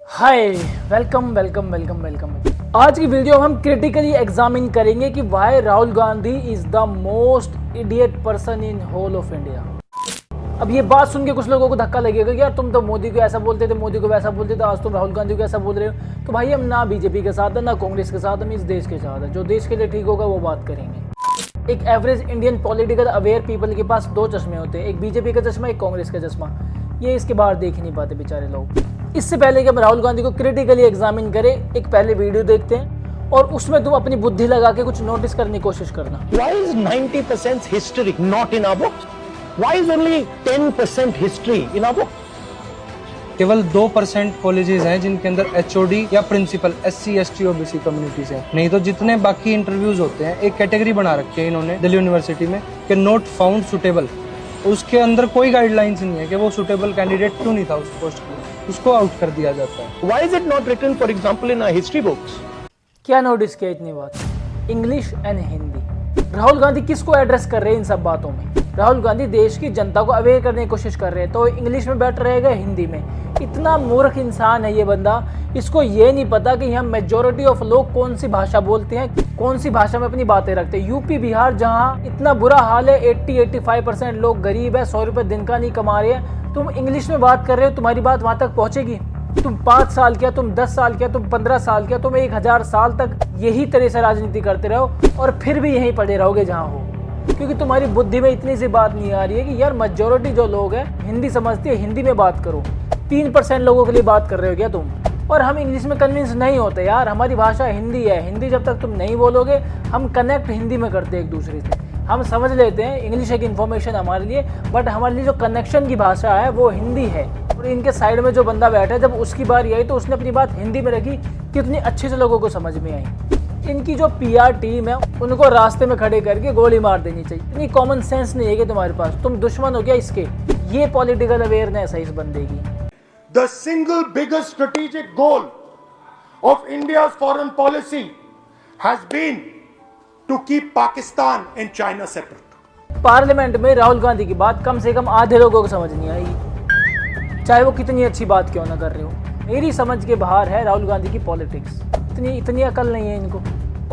हाय welcome welcome welcome welcome. आज की video में हम क्रिटिकली एग्जामिन करेंगे कि why Rahul Gandhi is the most idiot person in whole of India. अब ये बात सुन के कुछ लोगों को धक्का लगेगा कि यार तुम तो मोदी को ऐसा बोलते थे, मोदी को वैसा बोलते थे, आज तुम राहुल गांधी को ऐसा बोल रहे हो। तो भाई हम ना बीजेपी के साथ है ना कांग्रेस के साथ, हम इस देश के साथ है। जो देश के लिए ठीक होगा वो बात करेंगे। एक average Indian political aware people के पास दो चश्मे होते हैं, एक बीजेपी का चश्मा, एक कांग्रेस का चश्मा। ये इसके बाहर देख ही नहीं पाते बेचारे लोग। इससे पहले कि हम राहुल गांधी को क्रिटिकली एग्जामिन करें, एक पहले वीडियो देखते हैं और उसमें तुम अपनी बुद्धि लगा के कुछ नोटिस करने की कोशिश करना। Why is 90% history not in our books? Why is only 10% history in our books? केवल 2% कॉलेजेस हैं जिनके अंदर एचओडी या principal SC ST OBC communities हैं। नहीं तो जितने बाकी इंटरव्यूज होते हैं, एक कैटेगरी बना रखी है इन्होंने दिल्ली यूनिवर्सिटी में कि नॉट फाउंड सुटेबल। उसके अंदर कोई गाइडलाइंस नहीं है कि वो सुटेबल कैंडिडेट क्यों नहीं था उस पोस्ट के लिए, उसको आउट कर दिया जाता है। Why is it not written, for example, in our history books? क्या नोटिस किया इतनी बात? English and Hindi. राहुल गांधी किसको एड्रेस कर रहे हैं इन सब बातों में? राहुल गांधी देश की जनता को अवेयर करने की कोशिश कर रहे हैं, तो इंग्लिश में बेटर रहेगा हिंदी में। इतना मूर्ख इंसान है ये बंदा, इसको ये नहीं पता कि यहाँ मेजोरिटी ऑफ लोग कौन सी भाषा बोलते हैं, कौन सी भाषा में अपनी बातें रखते हैं। यूपी बिहार जहाँ इतना बुरा हाल है, 80-85% लोग गरीब है, 100 रुपये दिन का नहीं कमा रहे हैं, तुम इंग्लिश में बात कर रहे हो, तुम्हारी बात वहाँ तक पहुँचेगी? तुम 5 साल क्या, तुम 10 साल क्या, तुम 15 साल क्या, तुम 1000 साल तक यही तरह से राजनीति करते रहो और फिर भी यहीं पड़े रहोगे जहाँ हो, क्योंकि तुम्हारी बुद्धि में इतनी सी बात नहीं आ रही है कि यार मेजोरिटी जो लोग हैं हिंदी समझती है, हिंदी में बात करो। 3% लोगों के लिए बात कर रहे हो क्या तुम? और हम इंग्लिश में कन्विंस नहीं होते यार, हमारी भाषा हिंदी है। हिंदी जब तक तुम नहीं बोलोगे, हम कनेक्ट हिंदी में करते हैं एक दूसरे से। हम समझ लेते हैं इंग्लिश एक इन्फॉर्मेशन हमारे लिए, बट हमारे लिए जो कनेक्शन की भाषा है वो हिंदी है। और इनके साइड में जो बंदा बैठा है, जब उसकी बारी आई तो उसने अपनी बात हिंदी में रखी, कितनी अच्छे से लोगों को समझ में आई। इनकी जो PR टीम है उनको रास्ते में खड़े करके गोली मार देनी चाहिए। इतनी कॉमन सेंस नहीं है कि तुम्हारे पास, तुम दुश्मन हो क्या इसके? ये पॉलिटिकल अवेयरनेस है इस बंदे की। The single biggest strategic goal of India's foreign policy has been to keep Pakistan and China separate. Parliament में राहुल गांधी की बात कम से कम आधे लोगों को समझ नहीं आई, चाहे वो कितनी अच्छी बात क्यों ना कर रहे हो। मेरी समझ के बाहर है राहुल गांधी की पॉलिटिक्स। इतनी अकल नहीं है इनको,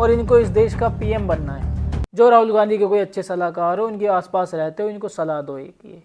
और इनको इस देश का PM बनना है। जो राहुल गांधी के कोई अच्छे सलाहकार हो, उनके आसपास रहते हो, इनको सलाह दो एक ये।